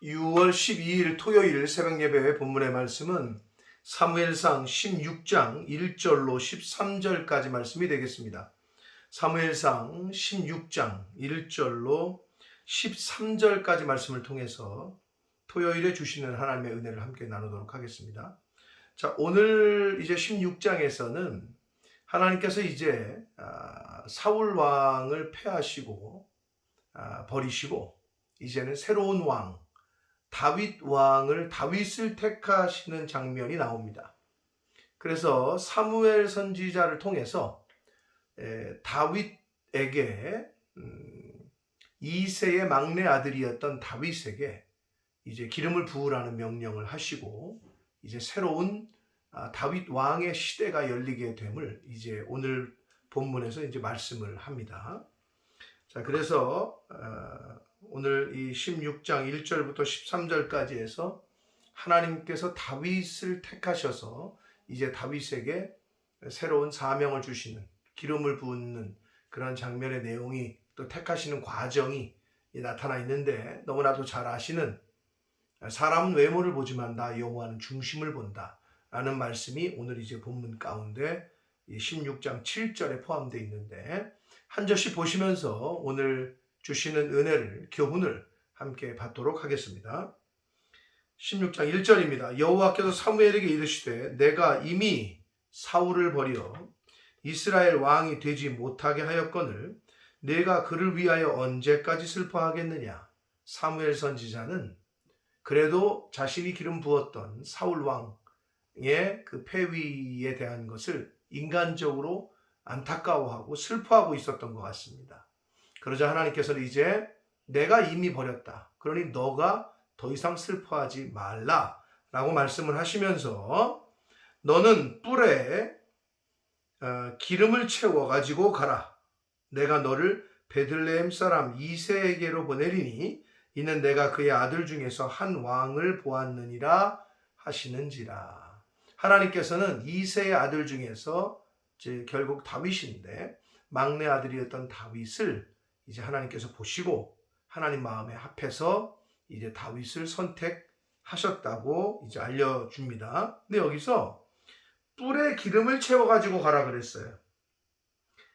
6월 12일 토요일 새벽예배 본문의 말씀은 사무엘상 16장 1절로 13절까지 말씀이 되겠습니다. 사무엘상 16장 1절로 13절까지 말씀을 통해서 토요일에 주시는 하나님의 은혜를 함께 나누도록 하겠습니다. 자, 오늘 이제 16장에서는 하나님께서 이제 사울 왕을 패하시고 버리시고 이제는 새로운 왕 다윗을 택하시는 장면이 나옵니다. 그래서 사무엘 선지자를 통해서 다윗에게 이새의 막내 아들이었던 다윗에게 이제 기름을 부으라는 명령을 하시고 이제 새로운 다윗 왕의 시대가 열리게 됨을 이제 오늘 본문에서 이제 말씀을 합니다. 자, 그래서 오늘 이 16장 1절부터 13절까지 해서 하나님께서 다윗을 택하셔서 이제 다윗에게 새로운 사명을 주시는, 기름을 붓는 그런 장면의 내용이 또 택하시는 과정이 나타나 있는데, 너무나도 잘 아시는 사람은 외모를 보지만 나 여호와는 중심을 본다 라는 말씀이 오늘 이제 본문 가운데 16장 7절에 포함되어 있는데, 한 절씩 보시면서 오늘 주시는 은혜를, 교훈을 함께 받도록 하겠습니다. 16장 1절입니다. 여호와께서 사무엘에게 이르시되 내가 이미 사울을 버려 이스라엘 왕이 되지 못하게 하였거늘 내가 그를 위하여 언제까지 슬퍼하겠느냐. 사무엘 선지자는 그래도 자신이 기름 부었던 사울 왕의 그 폐위에 대한 것을 인간적으로 안타까워하고 슬퍼하고 있었던 것 같습니다. 그러자 하나님께서는 이제 내가 이미 버렸다, 그러니 너가 더 이상 슬퍼하지 말라 라고 말씀을 하시면서 너는 뿔에 기름을 채워 가지고 가라. 내가 너를 베들레헴 사람 이새에게로 보내리니 이는 내가 그의 아들 중에서 한 왕을 보았느니라 하시는지라. 하나님께서는 이새의 아들 중에서 결국 다윗인데 막내 아들이었던 다윗을 이제 하나님께서 보시고 하나님 마음에 합해서 이제 다윗을 선택하셨다고 이제 알려줍니다. 근데 여기서 뿔에 기름을 채워가지고 가라 그랬어요.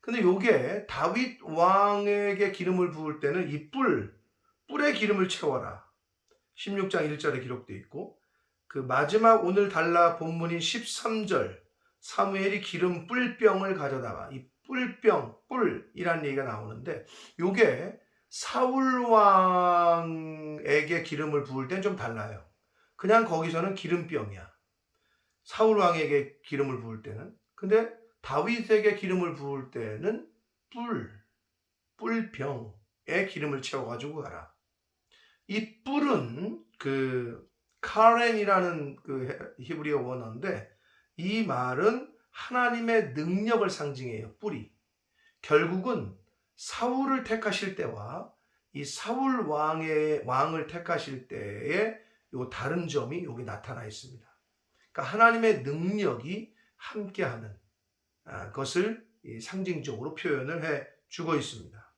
근데 요게 다윗 왕에게 기름을 부을 때는 이 뿔에 기름을 채워라. 16장 1절에 기록되어 있고, 그 마지막 오늘 달라 본문인 13절, 사무엘이 기름 뿔병을 가져다가, 이 뿔이라는 얘기가 나오는데, 요게 사울 왕에게 기름을 부을 땐 좀 달라요. 그냥 거기서는 기름병이야, 사울 왕에게 기름을 부을 때는. 근데 다윗에게 기름을 부을 때는 뿔병에 기름을 채워가지고 가라. 이 뿔은 그 카렌이라는 그 히브리어 원어인데, 이 말은 하나님의 능력을 상징해요. 뿔이 결국은 사울을 택하실 때와 이 사울 왕을 택하실 때의 요 다른 점이 여기 나타나 있습니다. 그러니까 하나님의 능력이 함께하는 것을 상징적으로 표현을 해 주고 있습니다.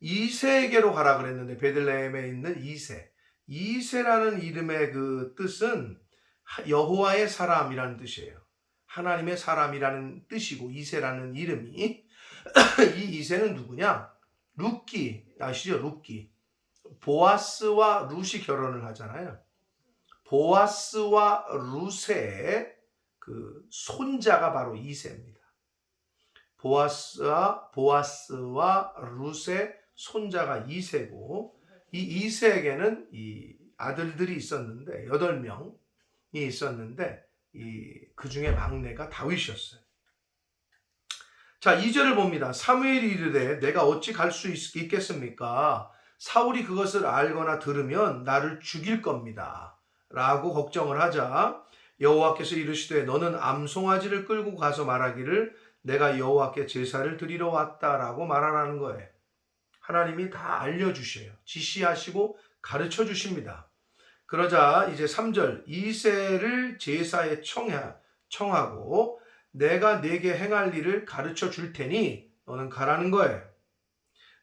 이새에게로 가라 그랬는데, 베들레헴에 있는 이새라는 이름의 그 뜻은 여호와의 사람이라는 뜻이에요. 하나님의 사람이라는 뜻이고, 이새라는 이름이 이 이새는 누구냐? 룻기 아시죠? 룻기. 보아스와 룻이 결혼을 하잖아요. 보아스와 룻의 그 손자가 바로 이새입니다. 보아스와 룻의 손자가 이새고, 이 이새에게는 이 아들들이 있었는데 8명이 있었는데 그 중에 막내가 다윗이었어요. 자, 2절을 봅니다. 사무엘이 이르되 내가 어찌 갈 수 있겠습니까? 사울이 그것을 알거나 들으면 나를 죽일 겁니다 라고 걱정을 하자 여호와께서 이르시되 너는 암송아지를 끌고 가서 말하기를 내가 여호와께 제사를 드리러 왔다라고 말하라는 거예요. 하나님이 다 알려주셔요. 지시하시고 가르쳐 주십니다. 그러자 이제 3절, 이새를 제사에 청하고 내가 네게 행할 일을 가르쳐 줄 테니 너는 가라는 거예요.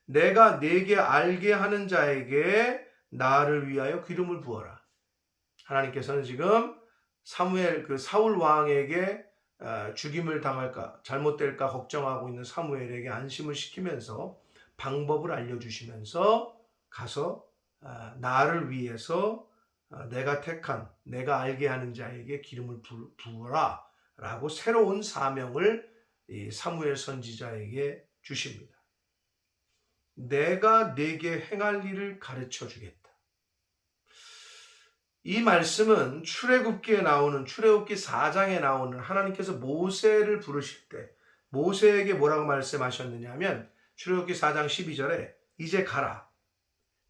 내가 네게 알게 하는 자에게 나를 위하여 기름을 부어라. 하나님께서는 지금 사울 왕에게 죽임을 당할까 잘못될까 걱정하고 있는 사무엘에게 안심을 시키면서 방법을 알려주시면서 가서 나를 위해서 내가 택한 내가 알게 하는 자에게 기름을 부어라 라고 새로운 사명을 이 사무엘 선지자에게 주십니다. 내가 네게 행할 일을 가르쳐 주겠다. 이 말씀은 출애굽기에 나오는 출애굽기 4장에 나오는 하나님께서 모세를 부르실 때 모세에게 뭐라고 말씀하셨느냐 하면 출애굽기 4장 12절에 이제 가라.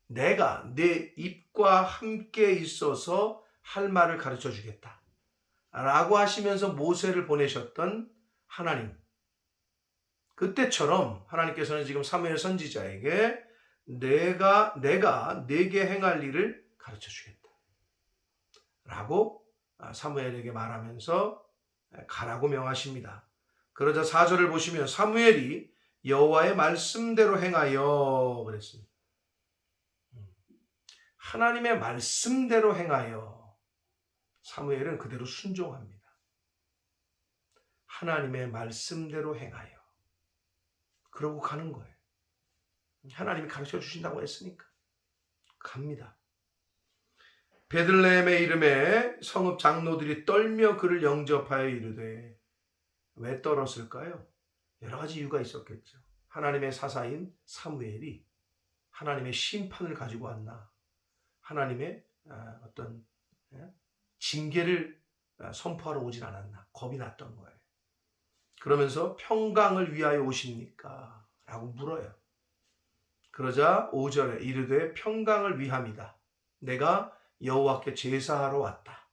내가 네 입과 함께 있어서 할 말을 가르쳐 주겠다. 라고 하시면서 모세를 보내셨던 하나님. 그때처럼 하나님께서는 지금 사무엘 선지자에게 내가 네게 행할 일을 가르쳐 주겠다. 라고 사무엘에게 말하면서 가라고 명하십니다. 그러자 4절을 보시면 사무엘이 여호와의 말씀대로 행하여 그랬습니다. 하나님의 말씀대로 행하여 사무엘은 그대로 순종합니다. 하나님의 말씀대로 행하여 그러고 가는 거예요. 하나님이 가르쳐 주신다고 했으니까 갑니다. 베들레헴의 이름에 성읍 장로들이 떨며 그를 영접하여 이르되 왜 떨었을까요? 여러 가지 이유가 있었겠죠. 하나님의 사사인 사무엘이 하나님의 심판을 가지고 왔나? 하나님의 어떤 징계를 선포하러 오진 않았나? 겁이 났던 거예요. 그러면서 평강을 위하여 오십니까? 라고 물어요. 그러자 5절에 이르되 평강을 위함이다. 내가 여호와께 제사하러 왔다.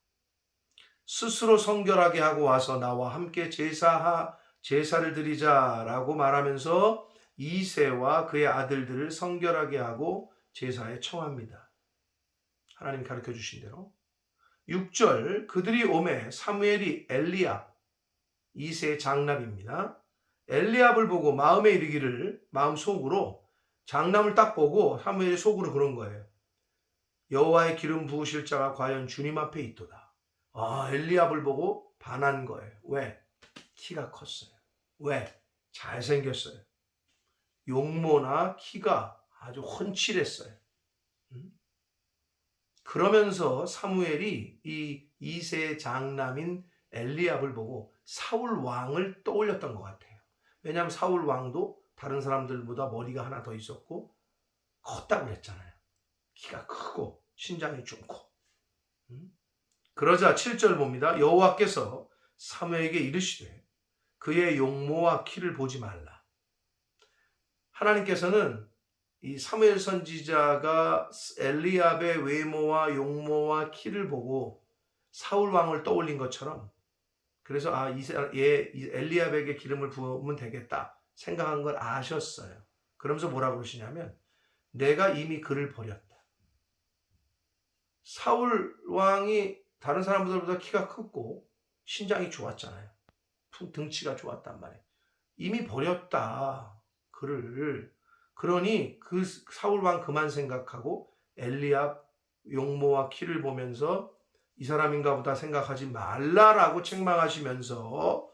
스스로 성결하게 하고 와서 나와 함께 제사를 드리자라고 말하면서 이새와 그의 아들들을 성결하게 하고 제사에 청합니다. 하나님 가르쳐 주신 대로 6절 그들이 오매 사무엘이 엘리압 이새의 장남입니다. 엘리압을 보고 마음에 이르기를 마음속으로 장남을 딱 보고 사무엘이 속으로 그런 거예요. 여호와의 기름 부으실 자가 과연 주님 앞에 있도다. 엘리압을 보고 반한 거예요. 왜? 키가 컸어요. 왜? 잘생겼어요. 용모나 키가 아주 훤칠했어요. 그러면서 사무엘이 이 이새의 장남인 엘리압을 보고 사울 왕을 떠올렸던 것 같아요. 왜냐하면 사울 왕도 다른 사람들보다 머리가 하나 더 있었고 컸다고 그랬잖아요. 키가 크고 신장이 좀 커. 그러자 7절 봅니다. 여호와께서 사무엘에게 이르시되 그의 용모와 키를 보지 말라. 하나님께서는 이 사무엘 선지자가 엘리압의 외모와 용모와 키를 보고 사울 왕을 떠올린 것처럼 그래서 엘리압에게 기름을 부으면 되겠다 생각한 걸 아셨어요. 그러면서 뭐라고 그러시냐면 내가 이미 그를 버렸다. 사울 왕이 다른 사람들보다 키가 크고 신장이 좋았잖아요. 등치가 좋았단 말이에요. 이미 버렸다. 그를. 그러니 그 사울 왕 그만 생각하고 엘리압 용모와 키를 보면서 이 사람인가 보다 생각하지 말라라고 책망하시면서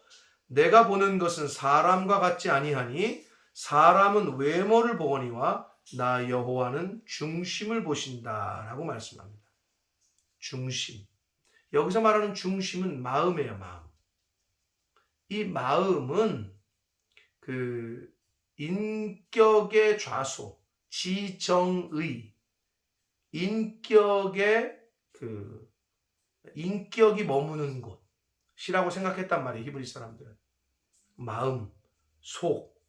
내가 보는 것은 사람과 같지 아니하니 사람은 외모를 보거니와 나 여호와는 중심을 보신다라고 말씀합니다. 중심. 여기서 말하는 중심은 마음이에요, 마음. 이 마음은 그 인격의 좌소, 지정의, 인격이 머무는 곳이라고 생각했단 말이에요, 히브리 사람들은. 마음, 속,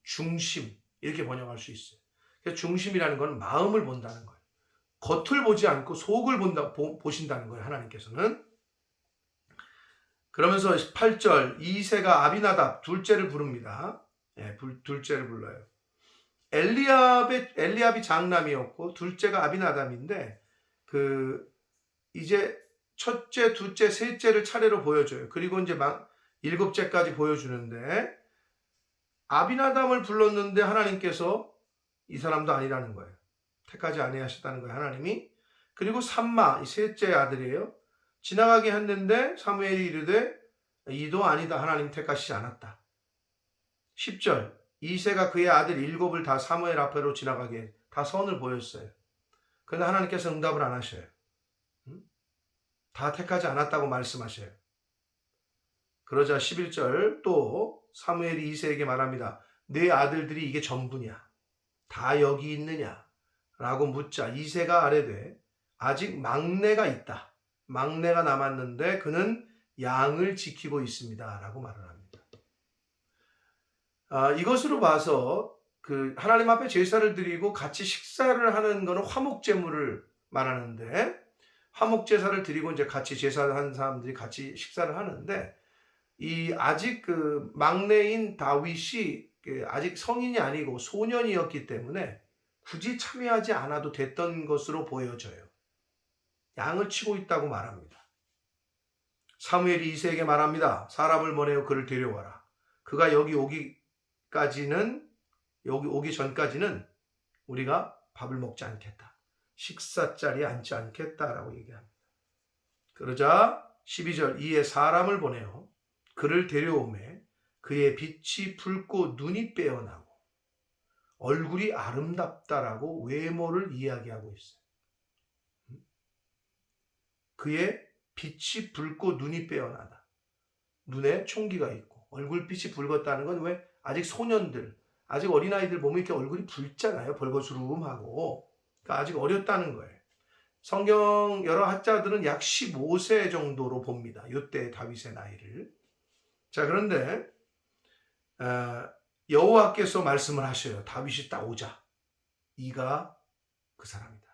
중심 이렇게 번역할 수 있어요. 그래서 중심이라는 건 마음을 본다는 거예요. 겉을 보지 않고 속을 보신다는 거예요, 하나님께서는. 그러면서 8절 이새가 아비나답 둘째를 부릅니다. 둘째를 불러요. 엘리압이 장남이었고 둘째가 아비나답인데 이제 첫째, 둘째, 셋째를 차례로 보여줘요. 그리고 이제 막 7째까지 보여주는데 아비나답을 불렀는데 하나님께서 이 사람도 아니라는 거예요. 택하지 아니하셨다는 거예요, 하나님이. 그리고 삼마, 이 셋째 아들이에요. 지나가게 했는데 사무엘이 이르되 이도 아니다, 하나님 택하시지 않았다. 10절, 이새가 그의 아들 7을 다 사무엘 앞으로 지나가게 다 선을 보였어요. 그런데 하나님께서 응답을 안 하셔요. 다 택하지 않았다고 말씀하셔요. 그러자 11절, 또 사무엘이 이새에게 말합니다. 네 아들들이 이게 전부냐? 다 여기 있느냐? 라고 묻자 이새가 아뢰되 아직 막내가 있다. 막내가 남았는데 그는 양을 지키고 있습니다. 라고 말을 합니다. 이것으로 봐서 그 하나님 앞에 제사를 드리고 같이 식사를 하는 것은 화목제물을 말하는데, 화목제사를 드리고 이제 같이 제사하는 사람들이 같이 식사를 하는데, 이 아직 그 막내인 다윗이 아직 성인이 아니고 소년이었기 때문에 굳이 참여하지 않아도 됐던 것으로 보여져요. 양을 치고 있다고 말합니다. 사무엘이 이새에게 말합니다. 사람을 보내어 그를 데려와라. 그가 여기 오기 전까지는 우리가 밥을 먹지 않겠다. 식사 자리에 앉지 않겠다라고 얘기합니다. 그러자 12절, 이에 사람을 보내어 그를 데려오매 그의 빛이 붉고 눈이 빼어나고 얼굴이 아름답다라고 외모를 이야기하고 있어요. 그의 빛이 붉고 눈이 빼어나다. 눈에 총기가 있고 얼굴빛이 붉었다는 건 왜 아직 소년들, 아직 어린아이들 보면 이렇게 얼굴이 붉잖아요. 벌거스름하고. 그러니까 아직 어렸다는 거예요. 성경 여러 학자들은 약 15세 정도로 봅니다. 이때 다윗의 나이를. 자, 그런데 여호와께서 말씀을 하셔요. 다윗이 딱 오자. 이가 그 사람이다.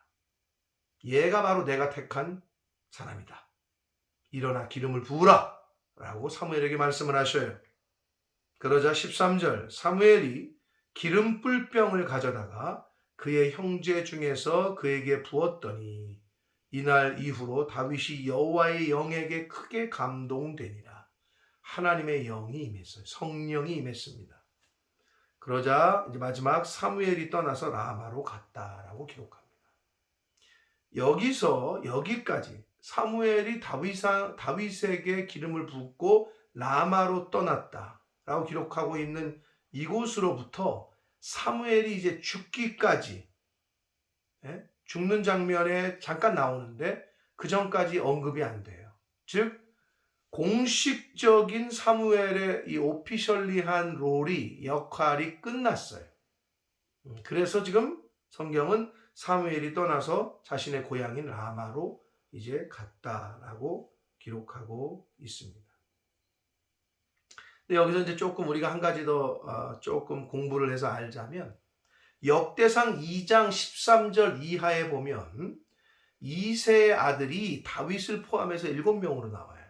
얘가 바로 내가 택한 사람이다. 일어나 기름을 부으라 라고 사무엘에게 말씀을 하셔요. 그러자 13절, 사무엘이 기름 뿔병을 가져다가 그의 형제 중에서 그에게 부었더니 이날 이후로 다윗이 여호와의 영에게 크게 감동되니라. 하나님의 영이 임했어요. 성령이 임했습니다. 그러자 이제 마지막 사무엘이 떠나서 라마로 갔다라고 기록합니다. 여기서 여기까지 사무엘이 다윗에게 기름을 붓고 라마로 떠났다라고 기록하고 있는 이곳으로부터 사무엘이 이제 죽기까지, 죽는 장면에 잠깐 나오는데 그 전까지 언급이 안 돼요. 즉 공식적인 사무엘의 이 오피셜리한 롤이, 역할이 끝났어요. 그래서 지금 성경은 사무엘이 떠나서 자신의 고향인 라마로 이제 갔다라고 기록하고 있습니다. 근데 여기서 이제 조금 우리가 한 가지 더 조금 공부를 해서 알자면, 역대상 2장 13절 이하에 보면 이새의 아들이 다윗을 포함해서 7명으로 나와요.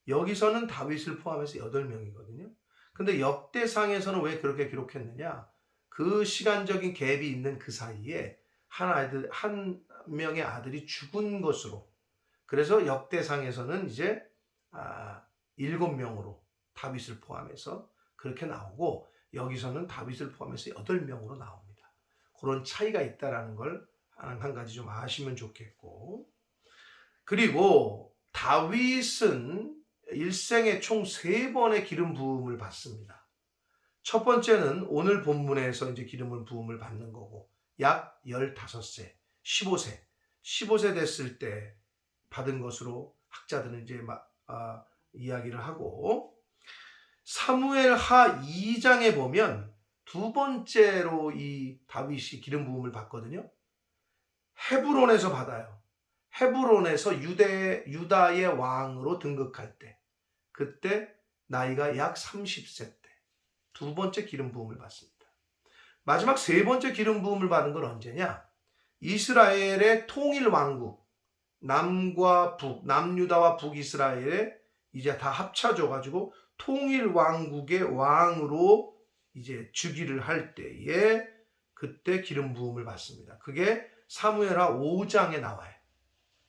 여기서는 다윗을 포함해서 8명이거든요. 근데 역대상에서는 왜 그렇게 기록했느냐? 그 시간적인 갭이 있는 그 사이에 한 명의 아들이 죽은 것으로, 그래서 역대상에서는 이제 7명으로 다윗을 포함해서 그렇게 나오고, 여기서는 다윗을 포함해서 8명으로 나옵니다. 그런 차이가 있다는 걸 한 가지 좀 아시면 좋겠고, 그리고 다윗은 일생에 총 3번의 기름 부음을 받습니다. 첫 번째는 오늘 본문에서 이제 기름을 부음을 받는 거고, 약 15세, 15세 됐을 때 받은 것으로 학자들은 이제 이야기를 하고, 사무엘 하 2장에 보면 두 번째로 이 다윗이 기름 부음을 받거든요. 헤브론에서 받아요. 헤브론에서 유다의 왕으로 등극할 때, 그때 나이가 약 30세 때 두 번째 기름 부음을 받습니다. 마지막 세 번째 기름 부음을 받은 건 언제냐? 이스라엘의 통일 왕국, 남과 북, 남유다와 북이스라엘에 이제 다 합쳐져 가지고 통일 왕국의 왕으로 이제 즉위를 할 때에 그때 기름 부음을 받습니다. 그게 사무엘하 5장에 나와요.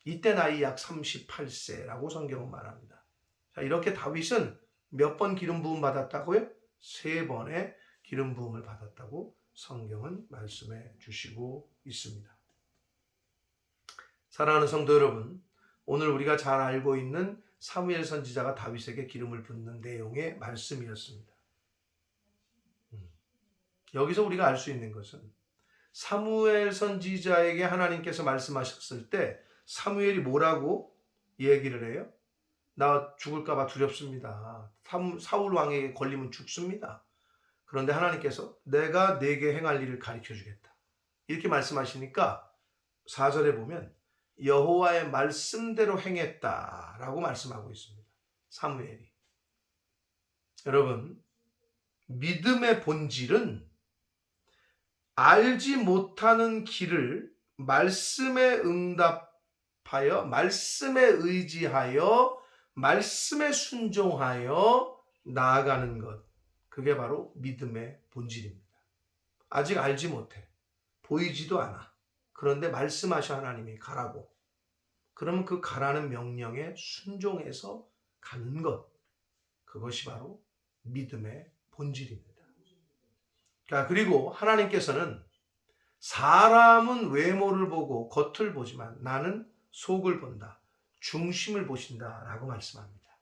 이때 나이 약 38세라고 성경은 말합니다. 자, 이렇게 다윗은 몇 번 기름 부음 받았다고요? 3번의 기름 부음을 받았다고 성경은 말씀해 주시고 있습니다. 사랑하는 성도 여러분, 오늘 우리가 잘 알고 있는 사무엘 선지자가 다윗에게 기름을 붓는 내용의 말씀이었습니다. 여기서 우리가 알 수 있는 것은 사무엘 선지자에게 하나님께서 말씀하셨을 때 사무엘이 뭐라고 얘기를 해요? 나 죽을까 봐 두렵습니다. 사울 왕에게 걸리면 죽습니다. 그런데 하나님께서 내가 네게 행할 일을 가르쳐 주겠다. 이렇게 말씀하시니까 4절에 보면 여호와의 말씀대로 행했다라고 말씀하고 있습니다. 사무엘이. 여러분, 믿음의 본질은 알지 못하는 길을 말씀에 응답하여, 말씀에 의지하여, 말씀에 순종하여 나아가는 것. 그게 바로 믿음의 본질입니다. 아직 알지 못해. 보이지도 않아. 그런데 말씀하셔 하나님이 가라고. 그러면 그 가라는 명령에 순종해서 가는 것. 그것이 바로 믿음의 본질입니다. 그리고 하나님께서는 사람은 외모를 보고 겉을 보지만 나는 속을 본다. 중심을 보신다라고 말씀합니다.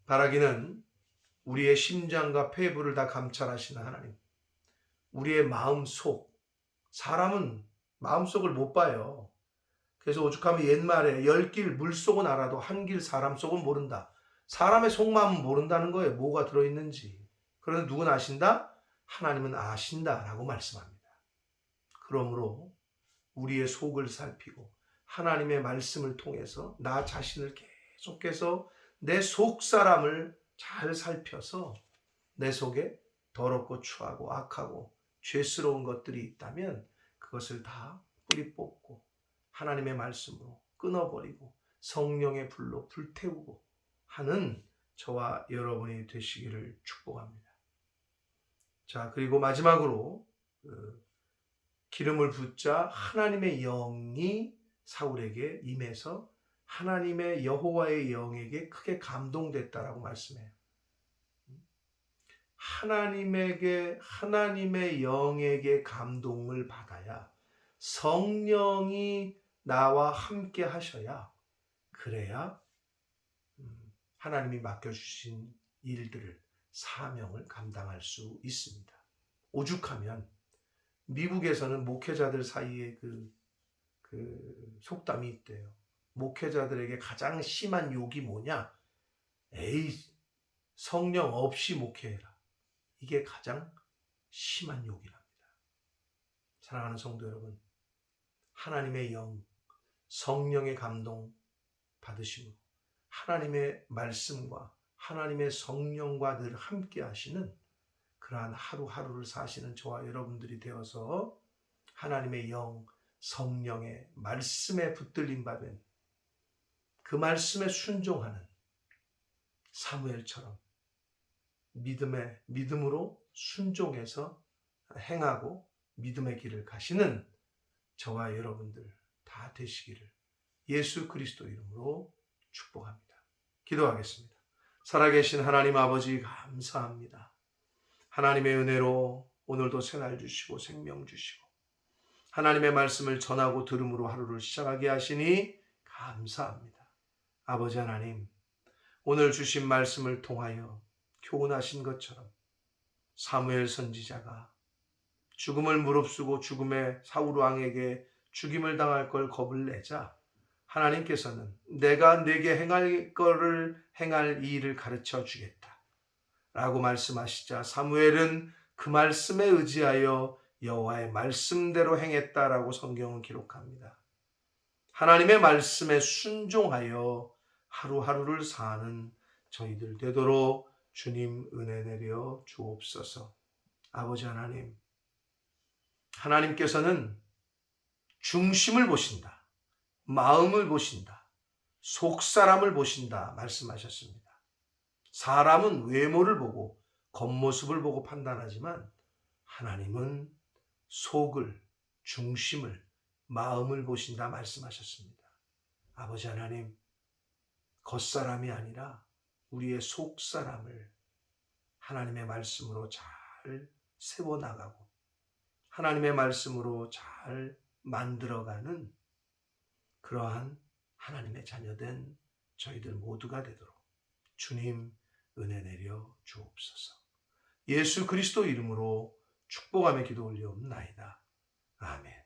바라기는 우리의 심장과 폐부를 다 감찰하시는 하나님. 우리의 마음속, 사람은 마음속을 못 봐요. 그래서 오죽하면 옛말에 10길 물속은 알아도 한 길 사람 속은 모른다. 사람의 속마음은 모른다는 거예요. 뭐가 들어있는지. 그런데 누군 아신다? 하나님은 아신다라고 말씀합니다. 그러므로 우리의 속을 살피고 하나님의 말씀을 통해서 나 자신을 계속해서 내 속사람을 잘 살펴서 내 속에 더럽고 추하고 악하고 죄스러운 것들이 있다면 그것을 다 뿌리 뽑고 하나님의 말씀으로 끊어버리고 성령의 불로 불태우고 하는 저와 여러분이 되시기를 축복합니다. 자, 그리고 마지막으로 기름을 붓자 하나님의 영이 사울에게 임해서 하나님의 여호와의 영에게 크게 감동됐다라고 말씀해요. 하나님의 영에게 감동을 받아야 성령이 나와 함께 하셔야 그래야 하나님이 맡겨주신 일들을 사명을 감당할 수 있습니다. 오죽하면 미국에서는 목회자들 사이에 그 속담이 있대요. 목회자들에게 가장 심한 욕이 뭐냐? 에이, 성령 없이 목회해라. 이게 가장 심한 욕이랍니다. 사랑하는 성도 여러분, 하나님의 영, 성령의 감동 받으심으로 하나님의 말씀과 하나님의 성령과 늘 함께 하시는 그러한 하루하루를 사시는 저와 여러분들이 되어서 하나님의 영, 성령의 말씀에 붙들림 받은 그 말씀에 순종하는 사무엘처럼 믿음으로 순종해서 행하고 믿음의 길을 가시는 저와 여러분들 다 되시기를 예수 그리스도 이름으로 축복합니다. 기도하겠습니다. 살아계신 하나님 아버지 감사합니다. 하나님의 은혜로 오늘도 새날 주시고 생명 주시고 하나님의 말씀을 전하고 들음으로 하루를 시작하게 하시니 감사합니다. 아버지 하나님, 오늘 주신 말씀을 통하여 교훈하신 것처럼 사무엘 선지자가 죽음을 무릅쓰고 죽음의 사울 왕에게 죽임을 당할 걸 겁을 내자 하나님께서는 내가 네게 행할 이 일을 가르쳐 주겠다 라고 말씀하시자 사무엘은 그 말씀에 의지하여 여호와의 말씀대로 행했다라고 성경은 기록합니다. 하나님의 말씀에 순종하여 하루하루를 사는 저희들 되도록 주님 은혜 내려 주옵소서. 아버지 하나님, 하나님께서는 중심을 보신다. 마음을 보신다. 속사람을 보신다 말씀하셨습니다. 사람은 외모를 보고 겉모습을 보고 판단하지만 하나님은 속을, 중심을, 마음을 보신다 말씀하셨습니다. 아버지 하나님, 겉사람이 아니라 우리의 속사람을 하나님의 말씀으로 잘 세워나가고 하나님의 말씀으로 잘 만들어가는 그러한 하나님의 자녀된 저희들 모두가 되도록 주님 은혜 내려 주옵소서. 예수 그리스도 이름으로 축복하며 기도 올리옵나이다. 아멘.